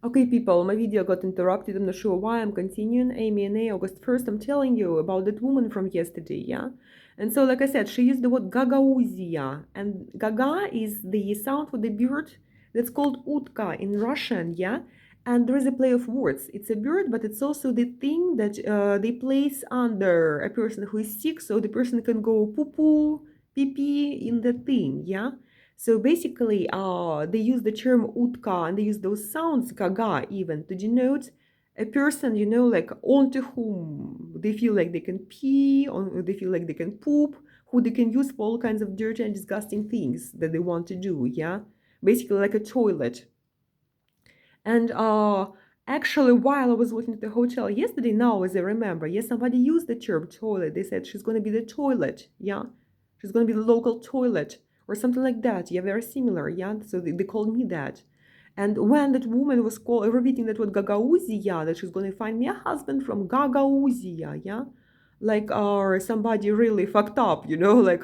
Okay, people, my video got interrupted. I'm not sure why. I'm continuing. Amy, August 1st, I'm telling you about that woman from yesterday, yeah? And so, like I said, she used the word gagauzia. And gaga is the sound for the bird that's called utka in Russian, yeah? And there is a play of words. It's a bird, but it's also the thing that they place under a person who is sick, so the person can go poo-poo, pee-pee in the thing, yeah? So basically, they use the term utka and they use those sounds, gaga even, to denote a person, like onto whom they feel like they can pee, or they feel like they can poop, who they can use for all kinds of dirty and disgusting things that they want to do, yeah? Basically, like a toilet. And actually, while I was working at the hotel yesterday, now as I remember, yes, somebody used the term toilet. They said she's going to be the toilet, yeah? She's going to be the local toilet or something like that. Yeah, very similar, yeah? So they called me that. And when that woman was repeating that word Gagauzia, that she's going to find me a husband from Gagauzia, yeah? Like, or somebody really fucked up, like,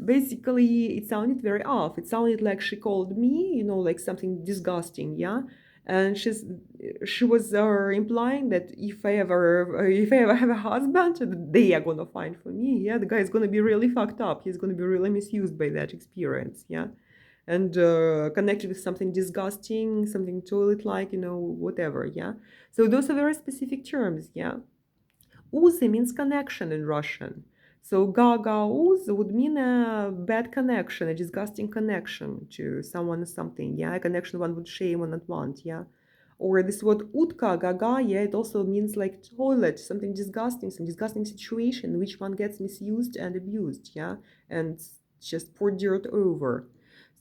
basically, it sounded very off. It sounded like she called me, like something disgusting, yeah? And she was implying that if I ever have a husband, they are gonna find for me, yeah? The guy is gonna be really fucked up. He's gonna be really misused by that experience, yeah? And connected with something disgusting, something toilet-like, whatever, yeah? So those are very specific terms, yeah? Uzi means connection in Russian. So gagauz would mean a bad connection, a disgusting connection to someone or something, yeah? A connection one would shame or not want, yeah? Or this word utka, gaga, yeah, it also means like toilet, something disgusting, some disgusting situation in which one gets misused and abused, yeah? And just poured dirt over.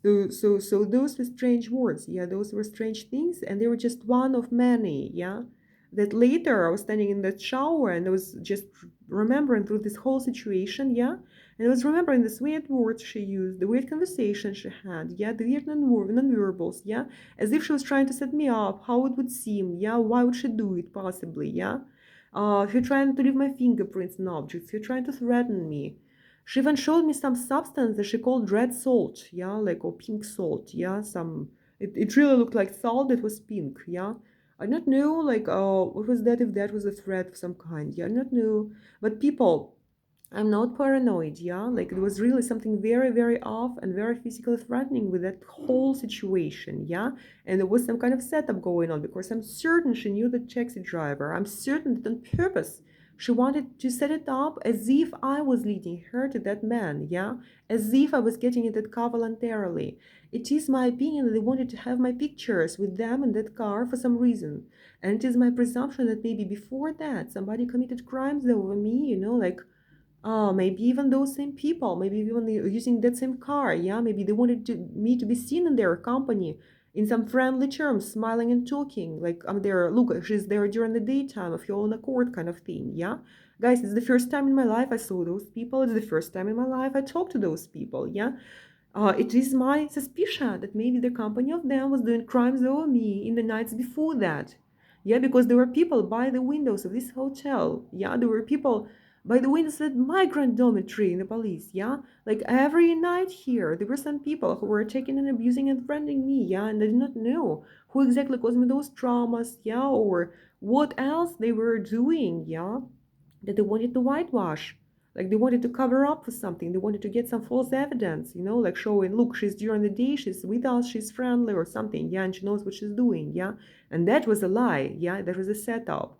So those were strange words, yeah, those were strange things, and they were just one of many, yeah. That later I was standing in that shower and I was just remembering through this whole situation, yeah. And I was remembering this weird words she used, the weird conversation she had, yeah, the weird non-verbals, yeah, as if she was trying to set me up, how it would seem, yeah, why would she do it possibly, yeah. If you're trying to leave my fingerprints on objects, if you're trying to threaten me. She even showed me some substance that she called red salt, yeah, like, or pink salt, yeah, it really looked like salt that was pink, yeah. I don't know, like, what was that, if that was a threat of some kind, yeah, I don't know. But people, I'm not paranoid, yeah, like, it was really something very, very off and very physically threatening with that whole situation, yeah. And there was some kind of setup going on because I'm certain she knew the taxi driver. I'm certain that on purpose she wanted to set it up as if I was leading her to that man, yeah? As if I was getting in that car voluntarily. It is my opinion that they wanted to have my pictures with them in that car for some reason. And it is my presumption that maybe before that somebody committed crimes over me, like, maybe even those same people, maybe even using that same car, yeah? Maybe they wanted me to be seen in their company in some friendly terms, smiling and talking, like, I'm there, look, she's there during the daytime of your own accord kind of thing, yeah? Guys, it's the first time in my life I saw those people. It's the first time in my life I talked to those people, yeah? It is my suspicion that maybe the company of them was doing crimes over me in the nights before that. Yeah, because there were people by the windows of this hotel. Yeah, there were people by the windows at migrant dormitory in the police. Yeah, like every night here, there were some people who were taking and abusing and threatening me. Yeah, and I did not know who exactly caused me those traumas. Yeah, or what else they were doing. Yeah, that they wanted to whitewash, like they wanted to cover up for something, they wanted to get some false evidence, like showing, look, she's during the day, she's with us, she's friendly or something, yeah, and she knows what she's doing, yeah. And that was a lie, yeah, that was a setup.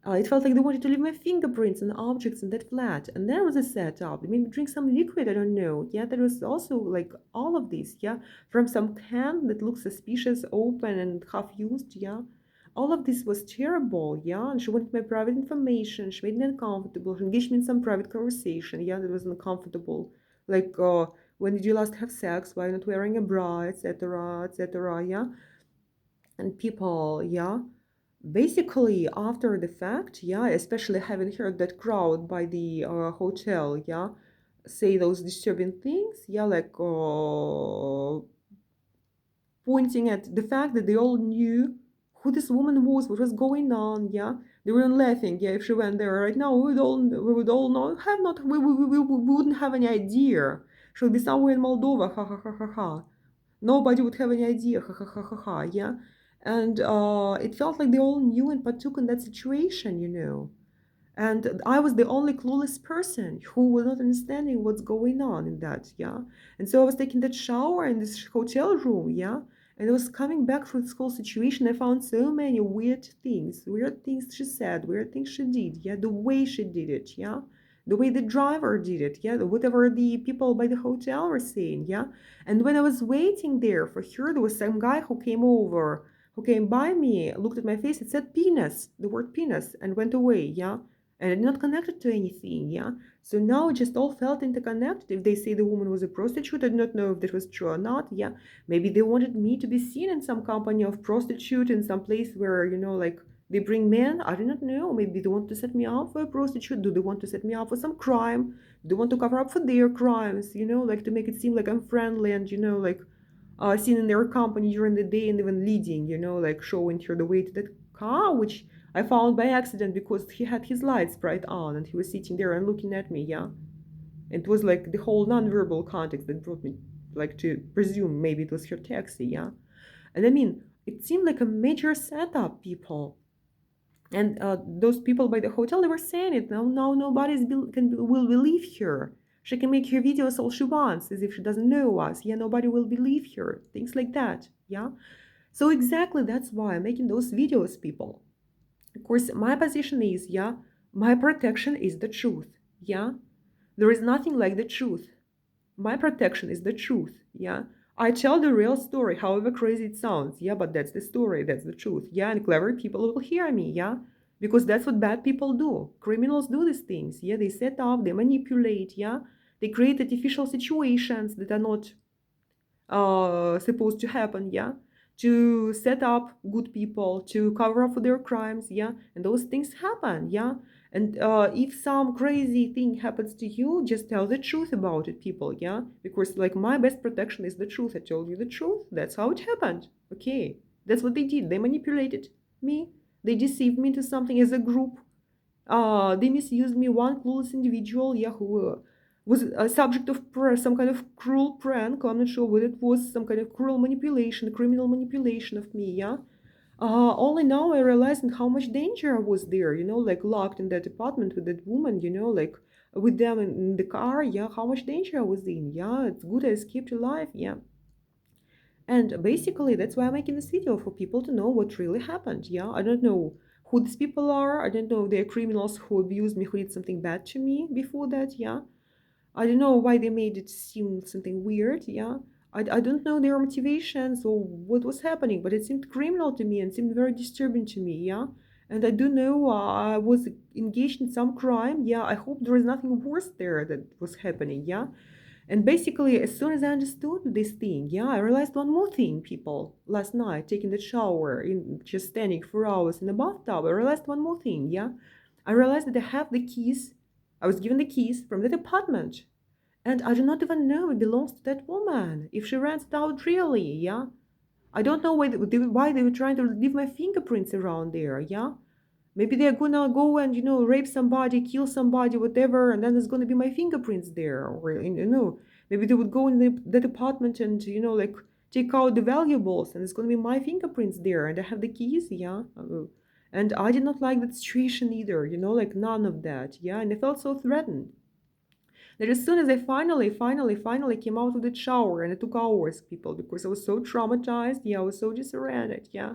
It felt like they wanted to leave my fingerprints on objects in that flat, and that was a setup. They made me drink some liquid, I don't know, yeah, that was also like all of this, yeah, from some can that looks suspicious, open and half used, yeah. All of this was terrible, yeah, and she wanted my private information, she made me uncomfortable, she engaged me in some private conversation, yeah, that was uncomfortable, like, when did you last have sex, why not wearing a bra, etc., etc., yeah. And people, yeah, basically after the fact, yeah, especially having heard that crowd by the hotel, yeah, say those disturbing things, yeah, like, pointing at the fact that they all knew who this woman was, what was going on, yeah. They weren't laughing, yeah, if she went there right now, we would all know, have not, we wouldn't have any idea. She'll be somewhere in Moldova, ha ha ha ha ha. Nobody would have any idea, ha ha ha ha ha, yeah. And it felt like they all knew and partook in that situation, you know. And I was the only clueless person who was not understanding what's going on in that, yeah. And so I was taking that shower in this hotel room, yeah. And I was coming back from this whole situation. I found so many weird things she said, weird things she did, yeah. The way she did it, yeah. The way the driver did it, yeah. Whatever the people by the hotel were saying, yeah. And when I was waiting there for her, there was some guy who came over, who came by me, looked at my face, it said penis, the word penis, and went away, yeah, and it's not connected to anything, yeah. So now it just all felt interconnected. If they say the woman was a prostitute, I do not know if that was true or not, yeah. Maybe they wanted me to be seen in some company of prostitute in some place where, you know, like they bring men, I do not know. Maybe they want to set me up for a prostitute. Do they want to set me up for some crime? Do they want to cover up for their crimes, you know, like to make it seem like I'm friendly and, you know, like seen in their company during the day and even leading, you know, like showing her the way to that car, which I found by accident because he had his lights bright on and he was sitting there and looking at me, yeah. It was like the whole non-verbal context that brought me like to presume maybe it was her taxi, yeah. And I mean, it seemed like a major setup, people. And those people by the hotel, they were saying it. Now nobody will believe her. She can make her videos all she wants, as if she doesn't know us. Yeah, nobody will believe her. Things like that. Yeah. So exactly that's why I'm making those videos, people. Of course, my position is, yeah, my protection is the truth. Yeah. There is nothing like the truth. My protection is the truth. Yeah. I tell the real story, however crazy it sounds. Yeah, but that's the story. That's the truth. Yeah. And clever people will hear me. Yeah. Because that's what bad people do. Criminals do these things. Yeah. They set up, they manipulate. Yeah. They create artificial situations that are not supposed to happen, yeah, to set up good people to cover up for their crimes, yeah, and those things happen, yeah. And if some crazy thing happens to you, just tell the truth about it, people, yeah, because like my best protection is the truth. I told you the truth. That's how it happened. Okay, that's what they did. They manipulated me. They deceived me into something as a group. They misused me, one clueless individual, yeah, who was a subject of some kind of cruel prank. I'm not sure what it was, some kind of cruel manipulation, criminal manipulation of me, yeah. Only now I realized how much danger I was there, you know, like locked in that apartment with that woman, you know, like with them in the car, yeah, how much danger I was in, yeah. It's good I escaped alive, yeah. And basically, that's why I'm making this video, for people to know what really happened. Yeah, I don't know who these people are. I don't know if they're criminals who abused me, who did something bad to me before that. Yeah, I don't know why they made it seem something weird. Yeah, I don't know their motivations or what was happening, but it seemed criminal to me and seemed very disturbing to me. Yeah, and I do know I was engaged in some crime. Yeah, I hope there is nothing worse there that was happening. Yeah, and basically, as soon as I understood this thing, yeah, I realized one more thing, people. Last night, taking the shower, in just standing for hours in the bathtub, I realized one more thing, yeah. I realized that I have the keys. I was given the keys from that apartment. And I do not even know it belongs to that woman. If she rents it out really, yeah. I don't know why they were trying to leave my fingerprints around there, yeah. Maybe they're gonna go and, you know, rape somebody, kill somebody, whatever, and then there's gonna be my fingerprints there. Or, you know, maybe they would go in that apartment and, you know, like take out the valuables and it's gonna be my fingerprints there and I have the keys, yeah. And I did not like that situation either, you know, like none of that, yeah. And I felt so threatened that as soon as I finally came out of the shower, and it took hours, people, because I was so traumatized, yeah, I was so disoriented, yeah.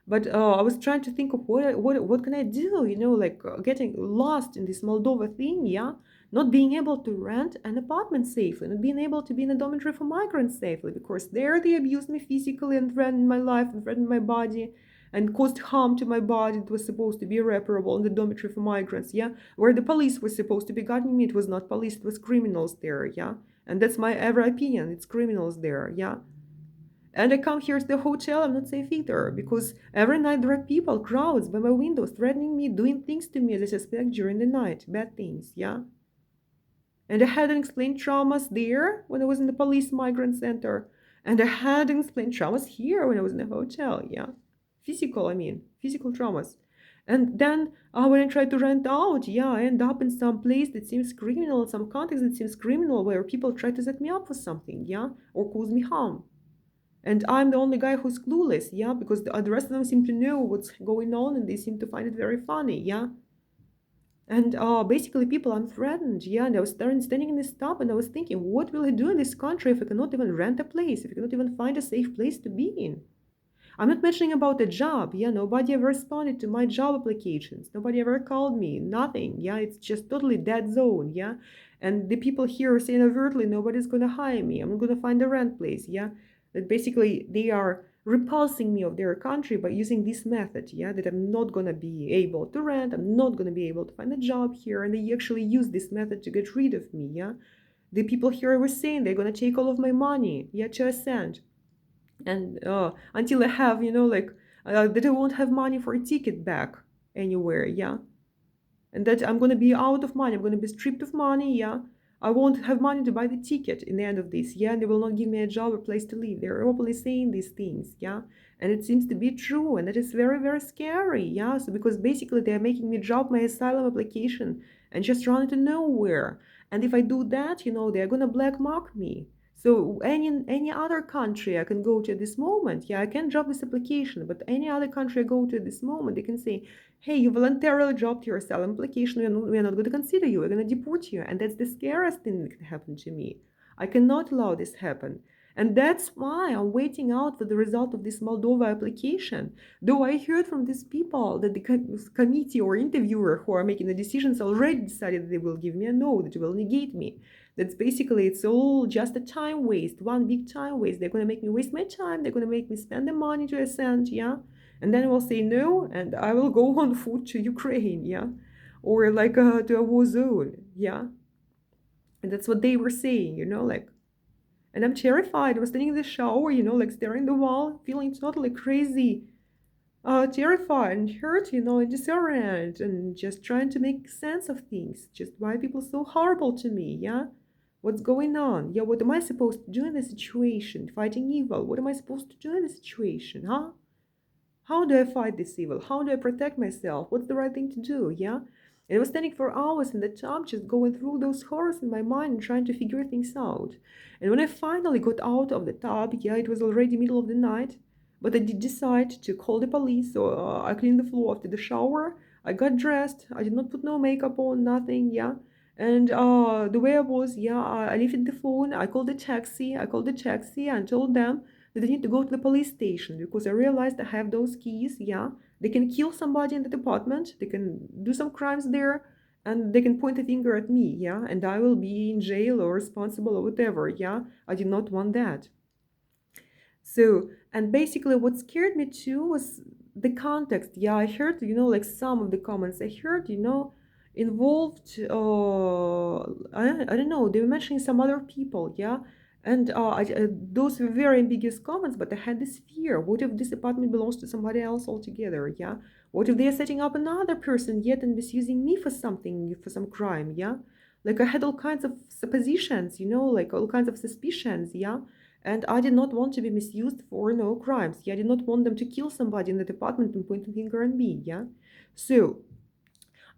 But I was trying to think of what can I do, you know, like getting lost in this Moldova thing, yeah, not being able to rent an apartment safely, not being able to be in a dormitory for migrants safely, because there they abused me physically and threatened my life and threatened my body and caused harm to my body that was supposed to be irreparable in the dormitory for migrants, yeah, where the police was supposed to be guarding me. It was not police, it was criminals there, yeah, and that's my ever opinion. It's criminals there, yeah. And I come here to the hotel, I'm not safe either, because every night there are people, crowds by my windows, threatening me, doing things to me as I suspect during the night, bad things, yeah? And I had unexplained traumas there when I was in the police migrant center. And I had unexplained traumas here when I was in the hotel, yeah? Physical traumas. And then when I try to rent out, yeah, I end up in some place that seems criminal, some context that seems criminal, where people try to set me up for something, yeah? Or cause me harm. And I'm the only guy who's clueless, yeah, because the rest of them seem to know what's going on and they seem to find it very funny, yeah. And basically, people, I'm threatened, yeah. And I was standing in this stop and I was thinking, what will I do in this country if I cannot even rent a place, if I cannot even find a safe place to be in? I'm not mentioning about a job, yeah. Nobody ever responded to my job applications. Nobody ever called me, nothing, yeah. It's just totally dead zone, yeah. And the people here are saying overtly, nobody's gonna hire me. I'm not gonna find a rent place, yeah. That basically they are repulsing me of their country by using this method, yeah, that I'm not gonna be able to rent, I'm not gonna be able to find a job here, and they actually use this method to get rid of me, yeah. The people here were saying they're gonna take all of my money, yeah, to a cent, and until I have, like that I won't have money for a ticket back anywhere, yeah, and that I'm going to be out of money. I'm going to be stripped of money. Yeah. I won't have money to buy the ticket in the end of this. Yeah. And they will not give me a job or place to live. They're openly saying these things. Yeah. And it seems to be true. And that is very, very scary. Yeah. So, because basically they're making me drop my asylum application and just run into nowhere. And if I do that, they're going to black mark me. So any other country I can go to at this moment, yeah, I can drop this application, but any other country I go to at this moment, they can say, hey, you voluntarily dropped your asylum application, we're not going to consider you, we're going to deport you. And that's the scariest thing that can happen to me. I cannot allow this happen. And that's why I'm waiting out for the result of this Moldova application. Though I heard from these people that the committee or interviewer who are making the decisions already decided that they will give me a no, that they will negate me. That's basically, it's all just a time waste, one big time waste. They're going to make me waste my time. They're going to make me spend the money to ascend, yeah? And then I will say no, and I will go on foot to Ukraine, yeah? Or like to a war zone, yeah? And that's what they were saying, like. And I'm terrified. I was standing in the shower, like staring at the wall, feeling totally crazy, terrified and hurt, and disoriented, and just trying to make sense of things. Just why people so horrible to me, yeah? What's going on? Yeah, what am I supposed to do in this situation? Fighting evil. What am I supposed to do in this situation, huh? How do I fight this evil? How do I protect myself? What's the right thing to do? Yeah? And I was standing for hours in the tub, just going through those horrors in my mind and trying to figure things out. And when I finally got out of the tub, yeah, it was already middle of the night, but I did decide to call the police. So I cleaned the floor after the shower. I got dressed. I did not put no makeup on, nothing, yeah. And the way I was, yeah, I lifted the phone. I called the taxi. And told them that I need to go to the police station because I realized I have those keys. Yeah, they can kill somebody in the department, they can do some crimes there, and they can point a finger at me. Yeah, and I will be in jail or responsible or whatever. Yeah, I did not want that. So, and basically, what scared me too was the context. Yeah, I heard, like some of the comments I heard, involved, I don't know, they were mentioning some other people, yeah. And those were very ambiguous comments, but I had this fear. What if this apartment belongs to somebody else altogether, yeah? What if they are setting up another person yet and misusing me for something, for some crime, yeah? Like I had all kinds of suppositions, like all kinds of suspicions, yeah? And I did not want to be misused for no crimes. Yeah, I did not want them to kill somebody in the department and point a finger at me. Yeah. So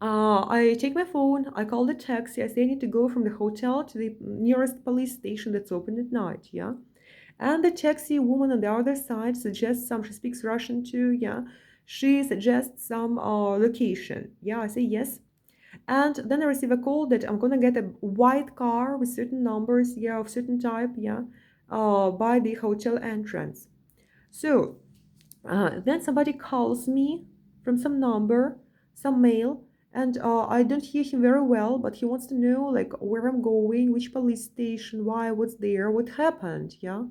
I take my phone, I call the taxi, I say I need to go from the hotel to the nearest police station that's open at night. Yeah. And the taxi woman on the other side suggests she speaks Russian too. Yeah. She suggests some location. Yeah, I say yes. And then I receive a call that I'm gonna get a white car with certain numbers, yeah, of certain type, yeah, by the hotel entrance. So then somebody calls me from some number, some mail, and I don't hear him very well, but he wants to know like where I'm going, which police station, why, what's there, what happened, yeah.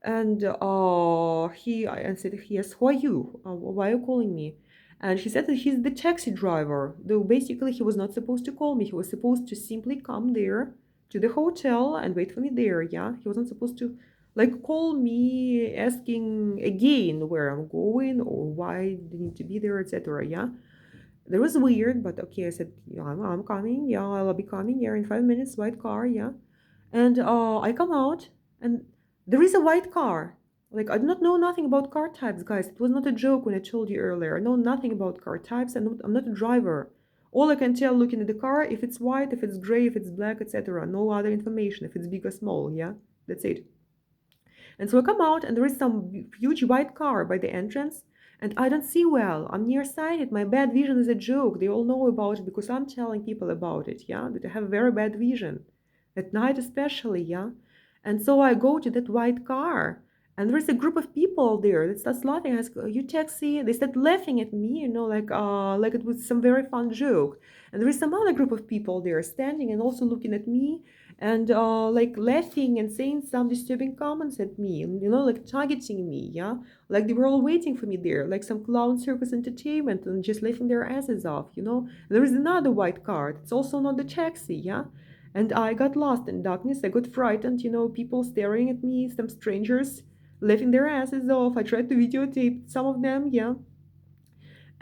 And I answered, yes, who are you? Why are you calling me? And he said that he's the taxi driver, though basically he was not supposed to call me. He was supposed to simply come there to the hotel and wait for me there. Yeah, he wasn't supposed to like call me asking again where I'm going or why I need to be there, etc. Yeah, that was weird, but okay. I said, yeah, I'm coming. Yeah, I'll be coming here in 5 minutes. White car. Yeah, and I come out, and there is a white car. Like, I do not know nothing about car types, guys. It was not a joke when I told you earlier. I know nothing about car types. I'm not a driver. All I can tell looking at the car, if it's white, if it's gray, if it's black, etc. No other information, if it's big or small, yeah? That's it. And so I come out, and there is some huge white car by the entrance, and I don't see well. I'm nearsighted. My bad vision is a joke. They all know about it because I'm telling people about it, yeah, that I have very bad vision. At night especially, yeah. And so I go to that white car, and there's a group of people there that starts laughing. I ask, "Are you taxi?" They start laughing at me, like it was some very fun joke. And there is some other group of people there standing and also looking at me and like laughing and saying some disturbing comments at me, and like targeting me, yeah, like they were all waiting for me there, like some clown circus entertainment, and just laughing their asses off. There is another white car. It's also not the taxi, yeah. And I got lost in darkness. I got frightened, people staring at me, some strangers laughing their asses off. I tried to videotape some of them, yeah.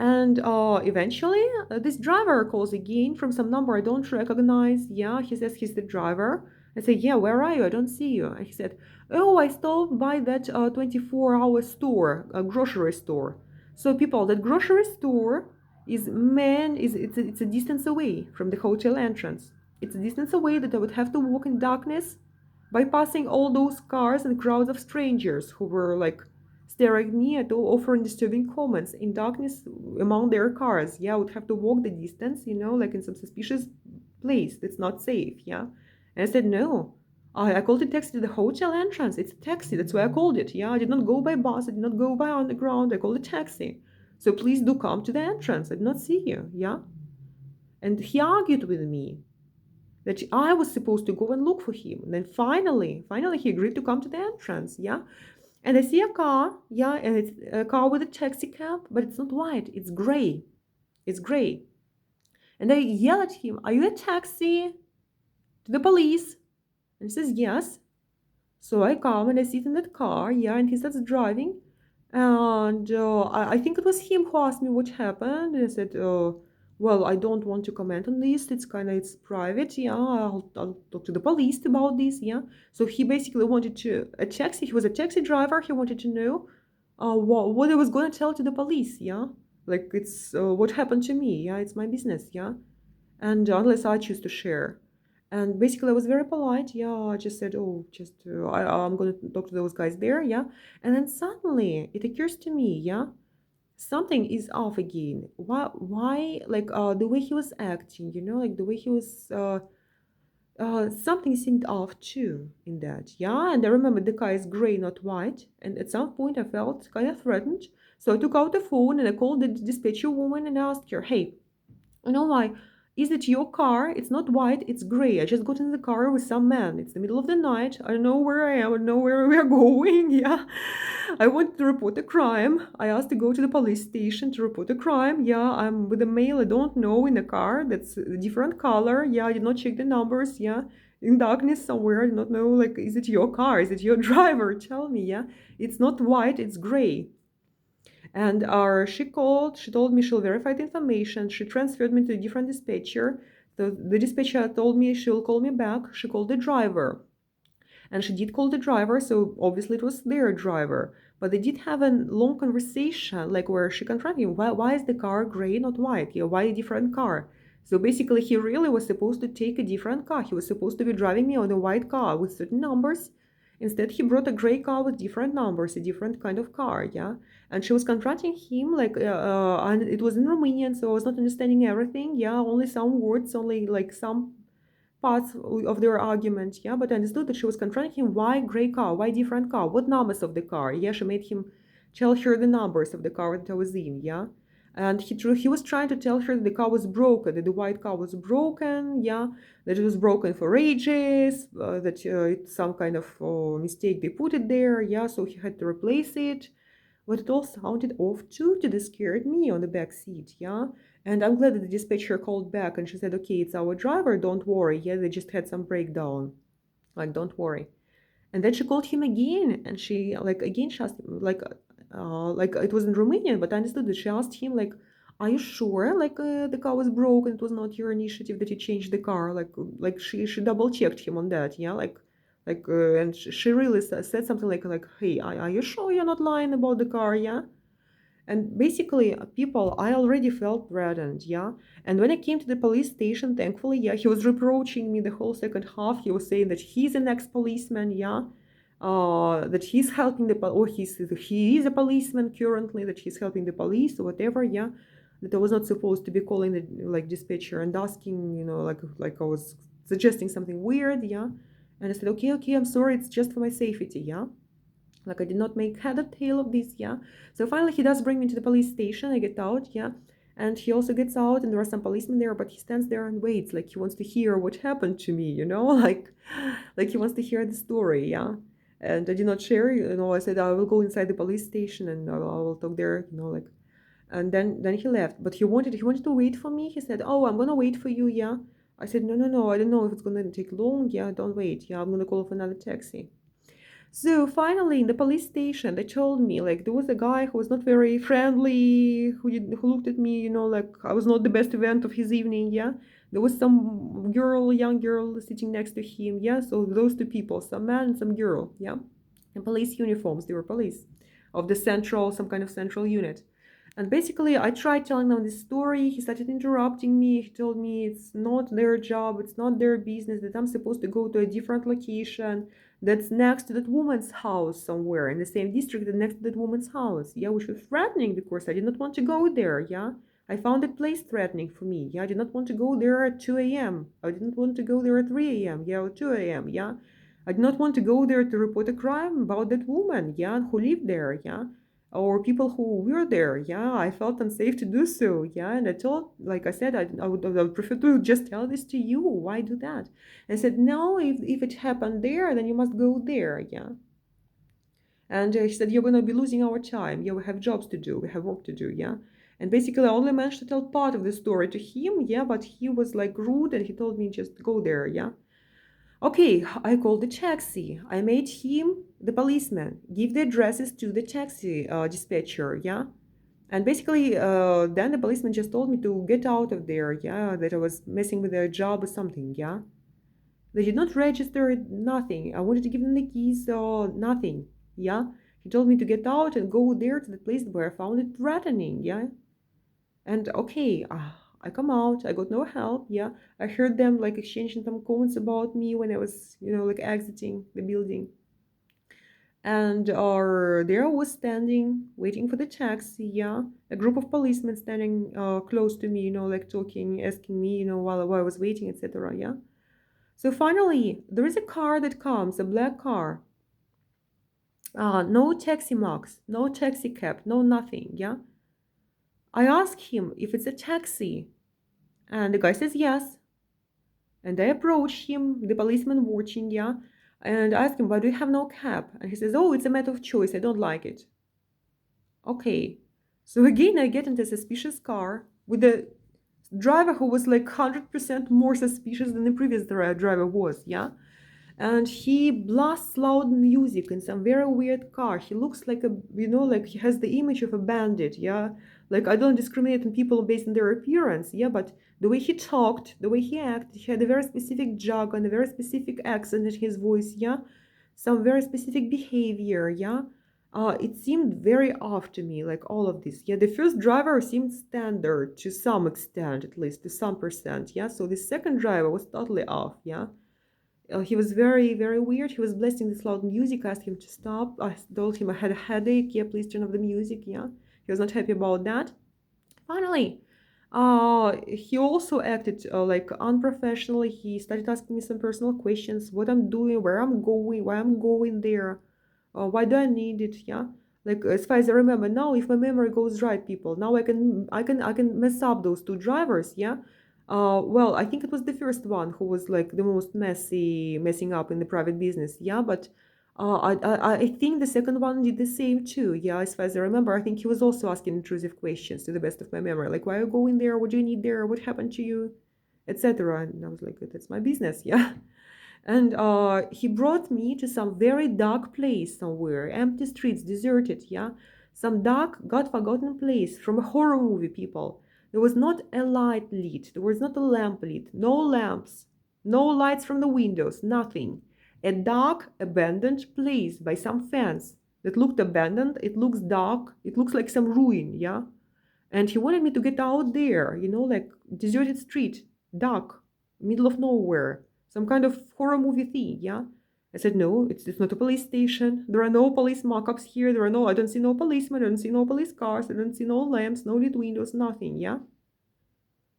And eventually, this driver calls again from some number I don't recognize. Yeah, he says he's the driver. I say, yeah, where are you? I don't see you. And he said, oh, I stopped by that 24-hour store, a grocery store. So people, that grocery store it's a distance away from the hotel entrance. It's a distance away that I would have to walk in darkness, bypassing all those cars and crowds of strangers who were like staring at me and offering disturbing comments in darkness among their cars. Yeah, I would have to walk the distance, like in some suspicious place that's not safe. Yeah. And I said, no. I called a taxi to the hotel entrance. It's a taxi. That's why I called it. Yeah, I did not go by bus. I did not go by underground. I called a taxi. So please do come to the entrance. I did not see you. Yeah. And he argued with me that I was supposed to go and look for him. And then finally he agreed to come to the entrance. Yeah. And I see a car, yeah, and it's a car with a taxi cab, but it's not white, it's gray. It's gray. And I yell at him, are you a taxi? To the police. And he says, yes. So I come and I sit in that car, yeah, and he starts driving. And I think it was him who asked me what happened. And I said, well, I don't want to comment on this. It's private. Yeah, I'll talk to the police about this. Yeah. So he basically wanted a taxi. He was a taxi driver. He wanted to know what I was going to tell to the police. Yeah. Like it's what happened to me. Yeah. It's my business. Yeah. And unless I choose to share. And basically, I was very polite. Yeah, I just said, "Oh, just I'm going to talk to those guys there." Yeah, and then suddenly it occurs to me, yeah, something is off again. Why? Like the way he was acting, like the way he was. Something seemed off too in that. Yeah, and I remember the car is gray, not white. And at some point, I felt kind of threatened. So I took out the phone and I called the dispatcher woman and asked her, "Hey, why? Is it your car? It's not white, it's gray. I just got in the car with some man. It's the middle of the night. I don't know where I am. I don't know where we are going." Yeah. I wanted to report a crime. I asked to go to the police station to report a crime. Yeah, I'm with a male I don't know in a car that's a different color. Yeah, I did not check the numbers. Yeah. In darkness somewhere. I did not know, like, is it your car? Is it your driver? Tell me, yeah. It's not white, it's gray. And she told me she'll verify the information. She transferred me to a different dispatcher. The dispatcher told me she'll call me back. She called the driver. And she did call the driver, so obviously it was their driver. But they did have a long conversation, like where she confronted him, why is the car gray, not white? Yeah, why a different car? So basically, he really was supposed to take a different car. He was supposed to be driving me on a white car with certain numbers. Instead, he brought a gray car with different numbers, a different kind of car, yeah. And she was confronting him, like, and it was in Romanian, so I was not understanding everything, yeah. Only some words, only like some parts of their argument, yeah. But I understood that she was confronting him, why gray car, why different car, what numbers of the car? Yeah, she made him tell her the numbers of the car that I was in, yeah. And he was trying to tell her that the car was broken, that the white car was broken, yeah, that it was broken for ages, that it's some kind of mistake they put it there, yeah, so he had to replace it. But it all sounded off too. It scared me on the back seat, yeah. And I'm glad that the dispatcher called back and she said, okay, it's our driver, don't worry, yeah, they just had some breakdown, like, don't worry. And then she called him again, and she asked him, like it was in Romanian, but I understood that she asked him, like, are you sure, like, the car was broken, it was not your initiative that you changed the car, like she double checked him on that, yeah, and she really said something like, hey, are you sure you're not lying about the car, yeah? And basically, people, I already felt threatened, yeah. And when I came to the police station, thankfully, yeah, he was reproaching me the whole second half. He was saying that he's an ex-policeman, yeah. that he's helping or he is a policeman currently, that he's helping the police or whatever, yeah. That I was not supposed to be calling the like dispatcher and asking, like I was suggesting something weird, yeah. And I said, okay, I'm sorry, it's just for my safety, yeah. Like I did not make head or tail of this, yeah. So finally he does bring me to the police station. I get out, yeah. And he also gets out, and there are some policemen there, but he stands there and waits, like he wants to hear what happened to me, like he wants to hear the story, yeah. And I did not share, I said I will go inside the police station and I will talk there, like. And then he left, but he wanted to wait for me. He said, "Oh, I'm gonna wait for you, yeah." I said, "No, I don't know if it's gonna take long. Yeah, don't wait. Yeah, I'm gonna call for another taxi." So finally, in the police station, they told me like there was a guy who was not very friendly, who looked at me, like I was not the best event of his evening. Yeah, there was some young girl, sitting next to him. Yeah, so those two people, some man and some girl. Yeah, in police uniforms. They were police of the some kind of central unit. And basically, I tried telling them this story. He started interrupting me. He told me it's not their job, it's not their business, that I'm supposed to go to a different location that's next to that woman's house somewhere in the same district that next to that woman's house. Yeah, which was threatening because I did not want to go there. Yeah, I found that place threatening for me. Yeah, I did not want to go there at 2 a.m. I didn't want to go there at 3 a.m. Yeah, or 2 a.m. Yeah, I did not want to go there to report a crime about that woman. Yeah, who lived there. Yeah, or people who were there. Yeah, I felt unsafe to do so. Yeah, and I told, like I said, I would prefer to just tell this to you. Why do that? And I said, no, if it happened there, then you must go there. Yeah. And he said, you're going to be losing our time. Yeah, we have jobs to do. We have work to do. Yeah. And basically, I only managed to tell part of the story to him. Yeah, but he was like rude and he told me just go there. Yeah. Okay, I called the taxi. I made him, the policeman, give the addresses to the taxi dispatcher, yeah? And basically, then the policeman just told me to get out of there, yeah? That I was messing with their job or something, yeah? They did not register nothing. I wanted to give them the keys, nothing, yeah? He told me to get out and go there to the place where I found it threatening, yeah? And okay, I come out, I got no help, yeah. I heard them like exchanging some comments about me when I was, like exiting the building. And there I was standing, waiting for the taxi, yeah. A group of policemen standing close to me, like talking, asking me, while I was waiting, etc., yeah. So finally, there is a car that comes, a black car. No taxi marks, no taxi cab, no nothing, yeah. I ask him if it's a taxi, and the guy says yes. And I approach him, the policeman watching, yeah, and I ask him, why do you have no cab? And he says, oh, it's a matter of choice. I don't like it. Okay. So again, I get into a suspicious car with the driver who was like 100% more suspicious than the previous driver was, yeah? And he blasts loud music in some very weird car. He looks like like he has the image of a bandit, yeah. Like I don't discriminate on people based on their appearance, yeah, but the way he talked, the way he acted, he had a very specific jog and a very specific accent in his voice, yeah, some very specific behavior, yeah. It seemed very off to me, like all of this. Yeah, the first driver seemed standard to some extent, at least to some percent, yeah. So the second driver was totally off, yeah. He was very, very weird. He was blasting this loud music. I asked him to stop. I told him I had a headache. Yeah, please turn off the music. Yeah, he was not happy about that. Finally, he also acted like unprofessionally. He started asking me some personal questions: what I'm doing, where I'm going, why I'm going there, why do I need it? Yeah, like as far as I remember now, if my memory goes right, people, now I can mess up those two drivers. Yeah. Well, I think it was the first one who was like the most messing up in the private business. Yeah, but I think the second one did the same too. Yeah, as far as I remember, I think he was also asking intrusive questions to the best of my memory, like why are you going there? What do you need there? What happened to you? Etc. And I was like, that's my business. Yeah. And he brought me to some very dark place somewhere, empty streets, deserted, yeah? Some dark, God-forgotten place from a horror movie, people. There was not a light lit, there was not a lamp lit, no lamps, no lights from the windows, nothing. A dark, abandoned place by some fence that looked abandoned, it looks dark, it looks like some ruin, yeah? And he wanted me to get out there, like deserted street, dark, middle of nowhere, some kind of horror movie thing, yeah? I said, no, it's not a police station. There are no police mock-ups here. I don't see no policemen. I don't see no police cars. I don't see no lamps, no lit windows, nothing, yeah?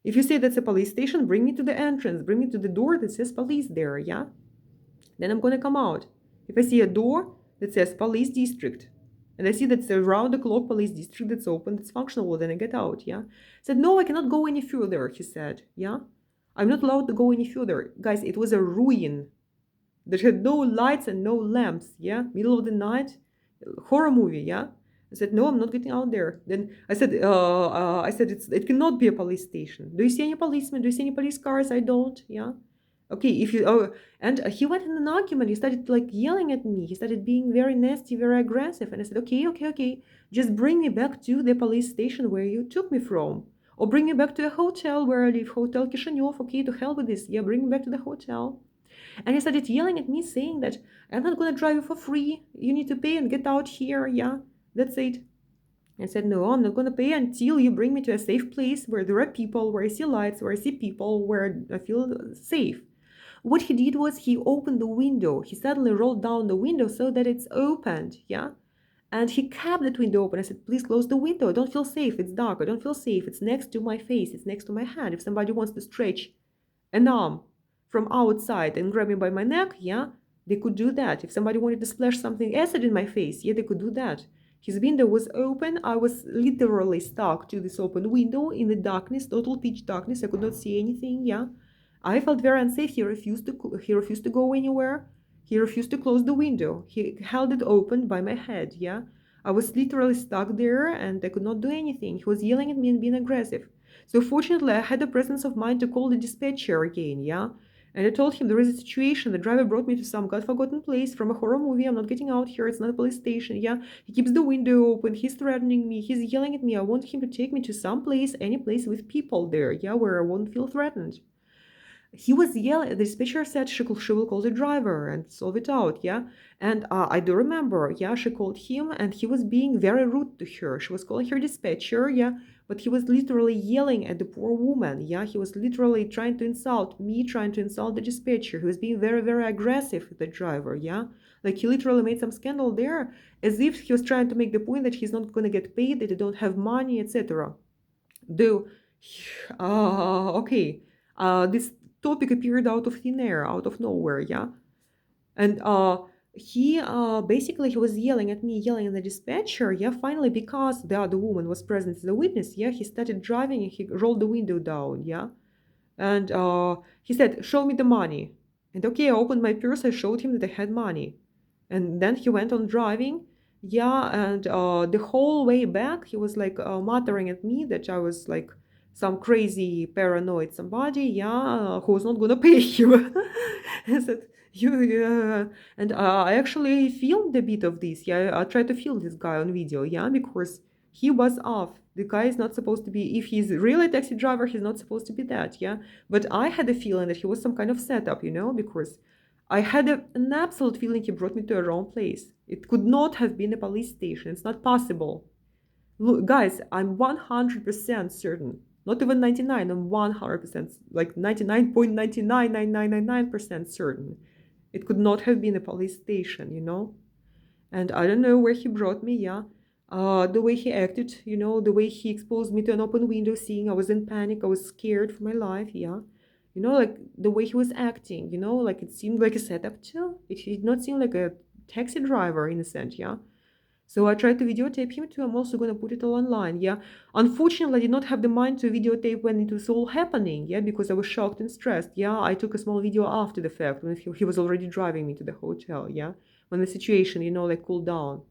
If you say that's a police station, bring me to the entrance. Bring me to the door that says police there, yeah? Then I'm gonna come out. If I see a door that says police district, and I see that's a round-the-clock police district that's open, that's functional, then I get out, yeah? I said, no, I cannot go any further, he said, yeah? I'm not allowed to go any further. Guys, it was a ruin. There had no lights and no lamps, yeah? Middle of the night, horror movie, yeah? I said, no, I'm not getting out there. Then I said, it cannot be a police station. Do you see any policemen? Do you see any police cars? I don't, yeah? Okay, if you, and he went in an argument. He started like yelling at me. He started being very nasty, very aggressive. And I said, okay, just bring me back to the police station where you took me from. Or bring me back to a hotel where I live, Hotel Kishinev. Okay, to hell with this. Yeah, bring me back to the hotel. And he started yelling at me, saying that I'm not going to drive you for free. You need to pay and get out here. Yeah, that's it. I said, no, I'm not going to pay until you bring me to a safe place where there are people, where I see lights, where I see people, where I feel safe. What he did was he opened the window. He suddenly rolled down the window so that it's opened. Yeah. And he kept that window open. I said, please close the window. I don't feel safe. It's dark. I don't feel safe. It's next to my face. It's next to my hand. If somebody wants to stretch an arm from outside and grab me by my neck, yeah, they could do that. If somebody wanted to splash something acid in my face, yeah, they could do that. His window was open. I was literally stuck to this open window in the darkness, total pitch darkness. I could not see anything, yeah. I felt very unsafe. He refused to go anywhere. He refused to close the window. He held it open by my head, yeah. I was literally stuck there and I could not do anything. He was yelling at me and being aggressive. So fortunately, I had the presence of mind to call the dispatcher again, yeah. And I told him there is a situation. The driver brought me to some God-forgotten place from a horror movie. I'm not getting out here. It's not a police station. Yeah, he keeps the window open. He's threatening me. He's yelling at me. I want him to take me to some place, any place with people there. Yeah, where I won't feel threatened. He was yelling. The dispatcher said she will call the driver and solve it out. Yeah, and I do remember. Yeah, she called him, and he was being very rude to her. She was calling her dispatcher. Yeah, but he was literally yelling at the poor woman. Yeah, he was literally trying to insult me, trying to insult the dispatcher. He was being very, very aggressive with the driver. Yeah, like he literally made some scandal there, as if he was trying to make the point that he's not going to get paid, that they don't have money, etc. Though, okay, this topic appeared out of thin air, out of nowhere. Yeah, and he basically he was yelling at me, yelling at the dispatcher. Yeah, finally, because the other woman was present as a witness, yeah, he started driving and he rolled the window down. Yeah, and he said, show me the money. And okay, I opened my purse, I showed him that I had money. And then he went on driving. Yeah, and the whole way back he was like muttering at me that I was like some crazy paranoid somebody, yeah, who was not gonna pay him. I said, and I actually filmed a bit of this. Yeah, I tried to film this guy on video. Yeah, because he was off. The guy is not supposed to be. If he's really a taxi driver, he's not supposed to be that. Yeah, but I had a feeling that he was some kind of setup, because I had an absolute feeling he brought me to a wrong place. It could not have been a police station. It's not possible. Look, guys, I'm 100% certain. Not even 99. I'm 100%, like 99.99999% certain. It could not have been a police station. And I don't know where he brought me, yeah. The way he acted, the way he exposed me to an open window, seeing I was in panic, I was scared for my life, yeah. Like the way he was acting, like it seemed like a setup too. It did not seem like a taxi driver in a sense, yeah. So I tried to videotape him too. I'm also going to put it all online, yeah. Unfortunately, I did not have the mind to videotape when it was all happening, yeah, because I was shocked and stressed, yeah. I took a small video after the fact when he was already driving me to the hotel, yeah, when the situation, like cooled down.